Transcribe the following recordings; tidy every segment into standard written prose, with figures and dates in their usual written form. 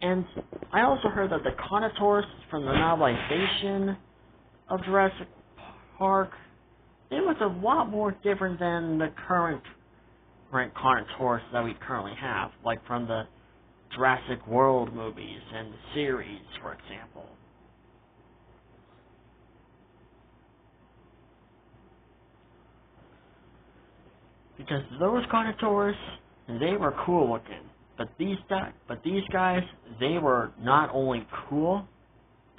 And I also heard that the Carnotaurus from the novelization of Jurassic Park, it was a lot more different than the current Carnotaurus that we currently have, like from the Jurassic World movies and the series, for example. Because those Carnotaurus, they were cool looking. But these guys, they were not only cool,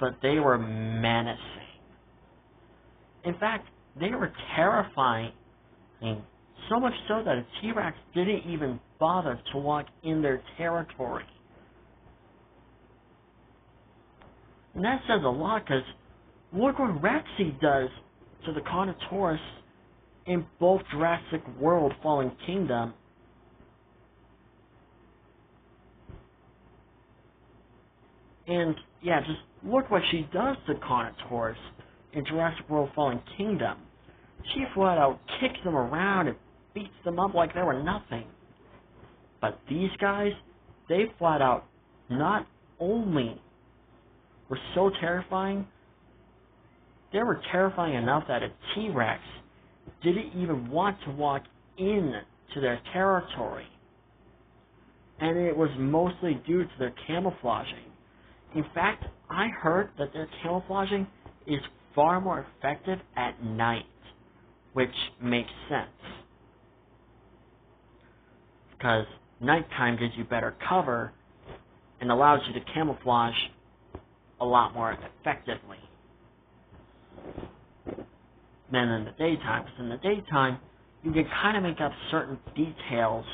but they were menacing. In fact, they were terrifying, so much so that a T-Rex didn't even bother to walk in their territory. And that says a lot, because look what Rexy does to the Carnotaurus in both Jurassic World Fallen Kingdom and, yeah, just look what she does to Carnotaurus in Jurassic World Fallen Kingdom. She flat out kicks them around and beats them up like they were nothing. But these guys, they flat out not only were so terrifying, they were terrifying enough that a T-Rex didn't even want to walk into their territory. And it was mostly due to their camouflaging. In fact, I heard that their camouflaging is far more effective at night, which makes sense. Because nighttime gives you better cover and allows you to camouflage a lot more effectively than in the daytime. Because in the daytime, you can kind of make up certain details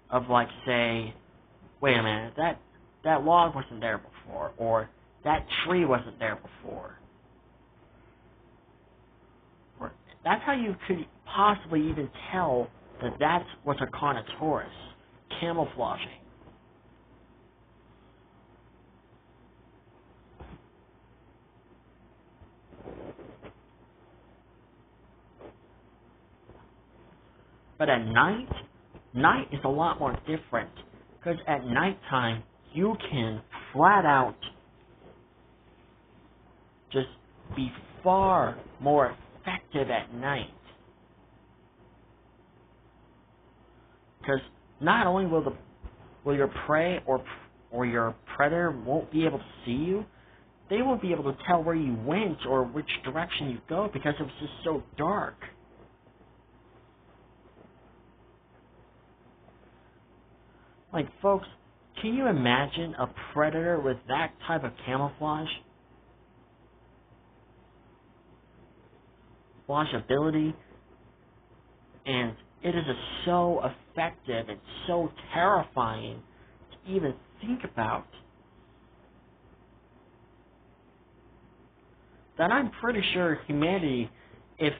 of, like, say, wait a minute, that log wasn't there before, or that tree wasn't there before. Or that's how you could possibly even tell that that's what's a Carnotaurus, camouflaging. But at night is a lot more different, because at nighttime, you can flat out just be far more effective at night. Because not only will your prey or your predator won't be able to see you, they won't be able to tell where you went or which direction you go because it was just so dark. Like, folks, can you imagine a predator with that type of camouflage ability? And it is so effective and so terrifying to even think about that I'm pretty sure humanity, if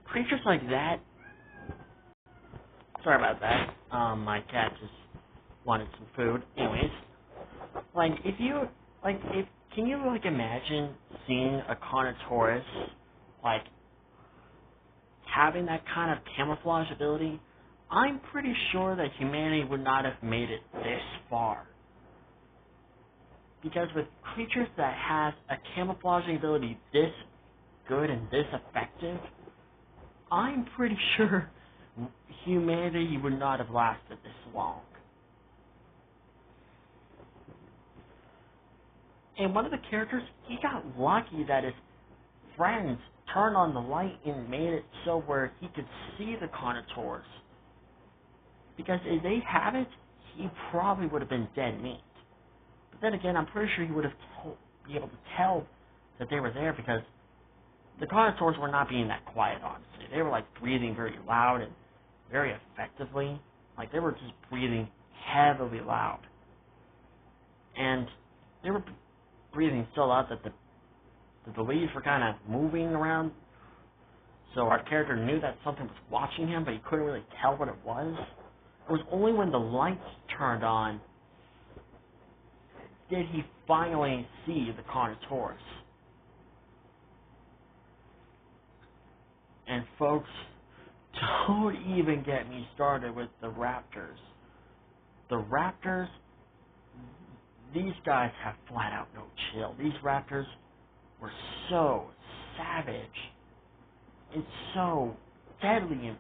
creatures like that, sorry about that, my cat just wanted some food. Anyways, can you imagine seeing a Carnotaurus, having that kind of camouflage ability? I'm pretty sure that humanity would not have made it this far. Because with creatures that have a camouflaging ability this good and this effective, I'm pretty sure humanity would not have lasted this long. And one of the characters, he got lucky that his friends turned on the light and made it so where he could see the Carnotaurus. Because if they hadn't, he probably would have been dead meat. But then again, I'm pretty sure he would have be able to tell that they were there, because the Carnotaurs were not being that quiet, honestly. They were breathing very loud and very effectively. They were just breathing heavily loud. And they were breathing so loud that the leaves were kind of moving around. So our character knew that something was watching him, but he couldn't really tell what it was. It was only when the lights turned on did he finally see the Carnotaurus. And folks, don't even get me started with the raptors. The raptors, these guys have flat out no chill. These raptors were so savage and so deadly, and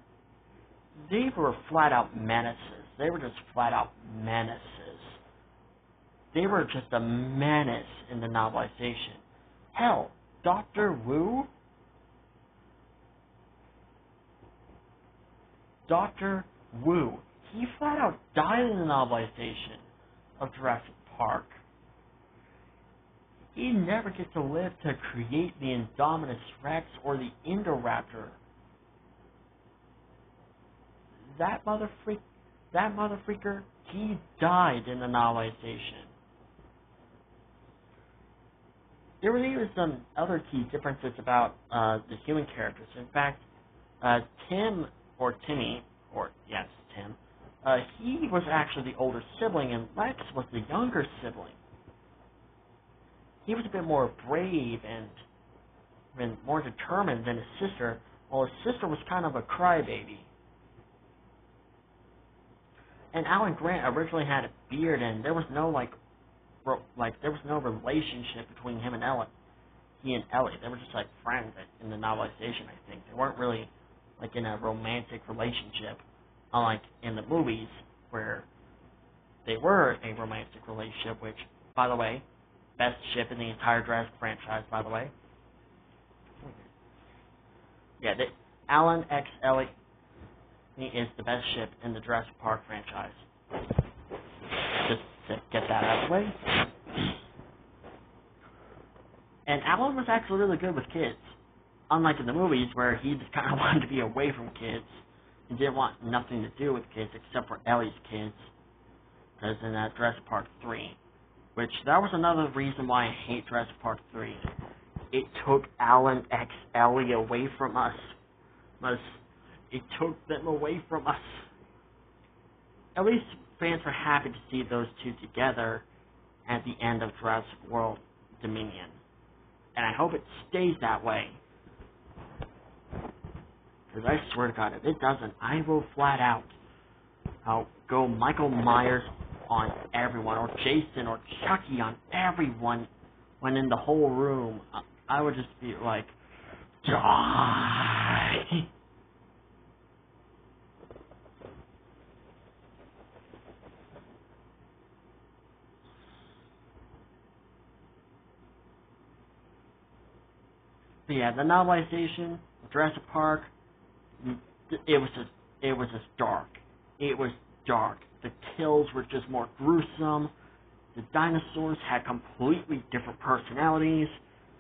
they were flat out menaces. They were just flat out menaces. They were just a menace in the novelization. Hell, Dr. Wu? Dr. Wu. He flat out died in the novelization of Jurassic Park. He never gets to live to create the Indominus Rex or the Indoraptor. That motherfreaker, he died in the novelization. There were even some other key differences about the human characters. In fact, Tim, he was actually the older sibling, and Lex was the younger sibling. He was a bit more brave and more determined than his sister, while his sister was kind of a crybaby. And Alan Grant originally had a beard, and there was no there was no relationship between him and Ellie. He and Ellie, they were just like friends in the novelization. I think they weren't really like in a romantic relationship, unlike in the movies where they were a romantic relationship. Which, by the way, best ship in the entire Jurassic franchise. By the way, yeah, Alan X Ellie is the best ship in the Jurassic Park franchise. Just to get that out of the way. And Alan was actually really good with kids. Unlike in the movies where he just kind of wanted to be away from kids and didn't want nothing to do with kids except for Ellie's kids. Because in Jurassic Park 3. Which, that was another reason why I hate Jurassic Park 3. It took Alan X Ellie away from us. It took them away from us. At least fans were happy to see those two together at the end of Jurassic World Dominion. And I hope it stays that way. Because I swear to God, if it doesn't, I will flat out I'll go Michael Myers on everyone, or Jason, or Chucky on everyone when in the whole room. I would just be like, die! But yeah, the novelization of Jurassic Park, it was just dark. It was dark. The kills were just more gruesome. The dinosaurs had completely different personalities.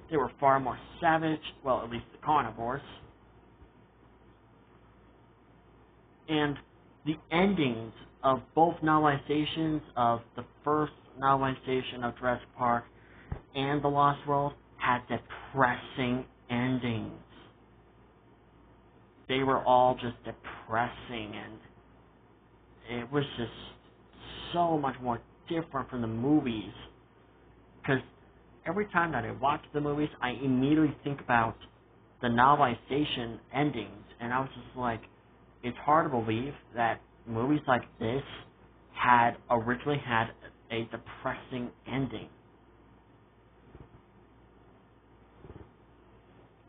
They were far more savage, well, at least the carnivores. And the endings of both novelizations, of the first novelization of Jurassic Park and The Lost World, had depressing endings. They were all just depressing, and it was just so much more different from the movies. Because every time that I watch the movies, I immediately think about the novelization endings, and I was just like, it's hard to believe that movies like this originally had a depressing ending.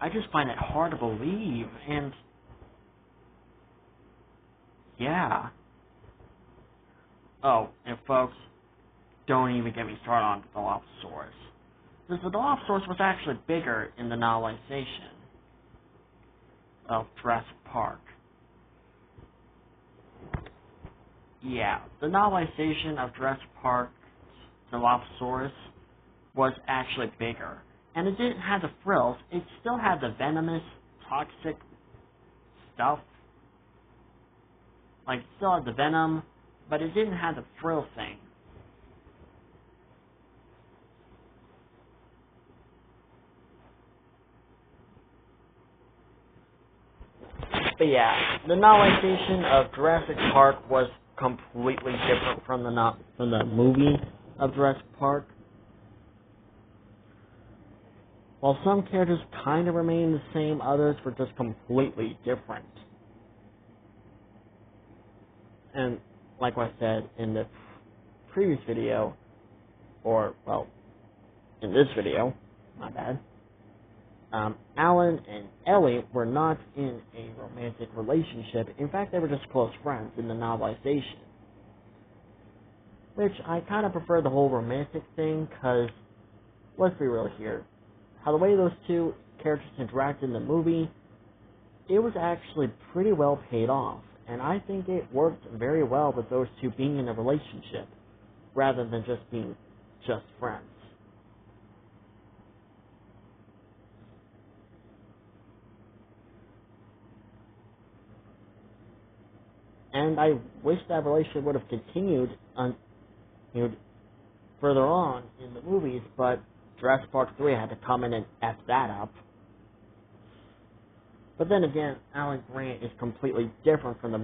I just find it hard to believe, and yeah. Oh, and folks, don't even get me started on the Dilophosaurus. Because the Dilophosaurus was actually bigger in the novelization of Jurassic Park. Yeah, the novelization of Jurassic Park's Dilophosaurus was actually bigger. And it didn't have the frills. It still had the venomous, toxic stuff. Like, it still had the venom, but it didn't have the frill thing. But yeah, the novelization of Jurassic Park was completely different from the movie of Jurassic Park. While some characters kind of remained the same, others were just completely different. And like I said in the previous video, or, well, in this video, my bad, Alan and Ellie were not in a romantic relationship. In fact, they were just close friends in the novelization. Which, I kind of prefer the whole romantic thing, because, let's be real here, how the way those two characters interact in the movie, it was actually pretty well paid off, and I think it worked very well with those two being in a relationship, rather than just being just friends. And I wish that relationship would have continued further on in the movies, but Jurassic Park 3 had to come in and F that up. But then again, Alan Grant is completely different from the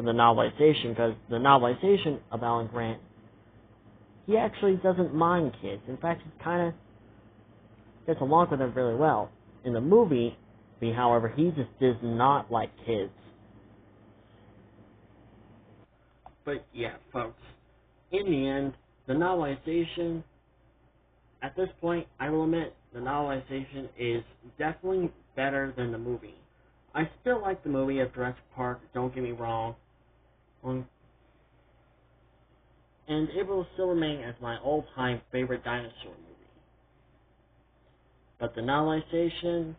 novelization, because the novelization of Alan Grant, he actually doesn't mind kids. In fact, he kind of gets along with them really well. In the movie, however, he just does not like kids. But yeah, folks, in the end, the novelization, at this point, I will admit, the novelization is definitely better than the movie. I still like the movie of Jurassic Park, don't get me wrong. And it will still remain as my all-time favorite dinosaur movie. But the novelization,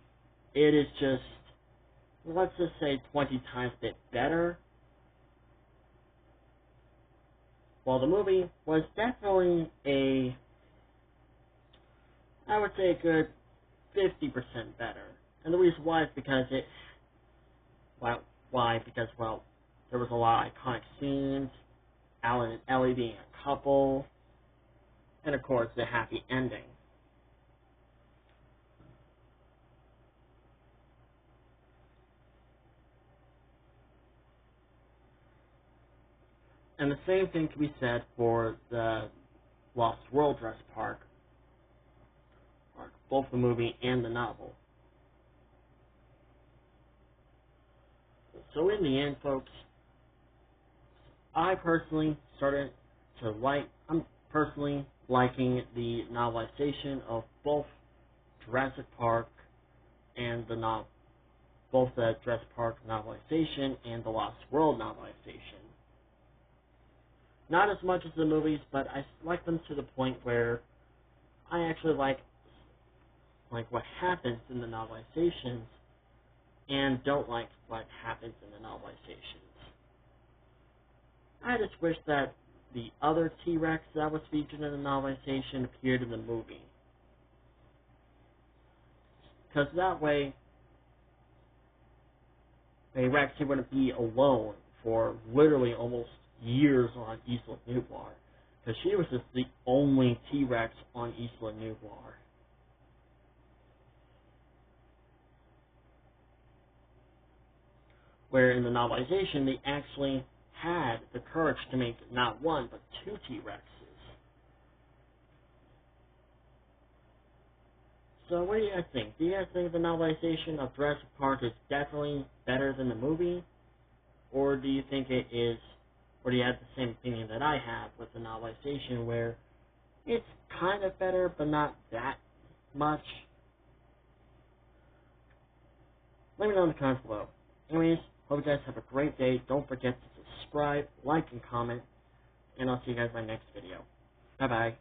it is just, let's just say 20 times a bit better. While the movie was definitely I would say a good 50% better. And the reason why is because Because, there was a lot of iconic scenes, Alan and Ellie being a couple, and of course, the happy ending. And the same thing can be said for the Lost World Jurassic Park, both the movie and the novel. So in the end, folks, I'm personally liking the novelization of both Jurassic Park and both the Jurassic Park novelization and the Lost World novelization. Not as much as the movies, but I like them to the point where I actually like what happens in the novelizations and don't like what happens in the novelizations. I just wish that the other T-Rex that was featured in the novelization appeared in the movie. Because that way, Rex wouldn't be alone for literally almost years on Isla Nublar. Because she was just the only T-Rex on Isla Nublar. Where in the novelization, they actually had the courage to make not one, but two T-Rexes. So what do you guys think? Do you guys think the novelization of Jurassic Park is definitely better than the movie? Or do you think it is, or do you have the same opinion that I have with the novelization, where it's kind of better, but not that much? Let me know in the comments below. Anyways, hope you guys have a great day. Don't forget to subscribe, like, and comment, and I'll see you guys in my next video. Bye-bye.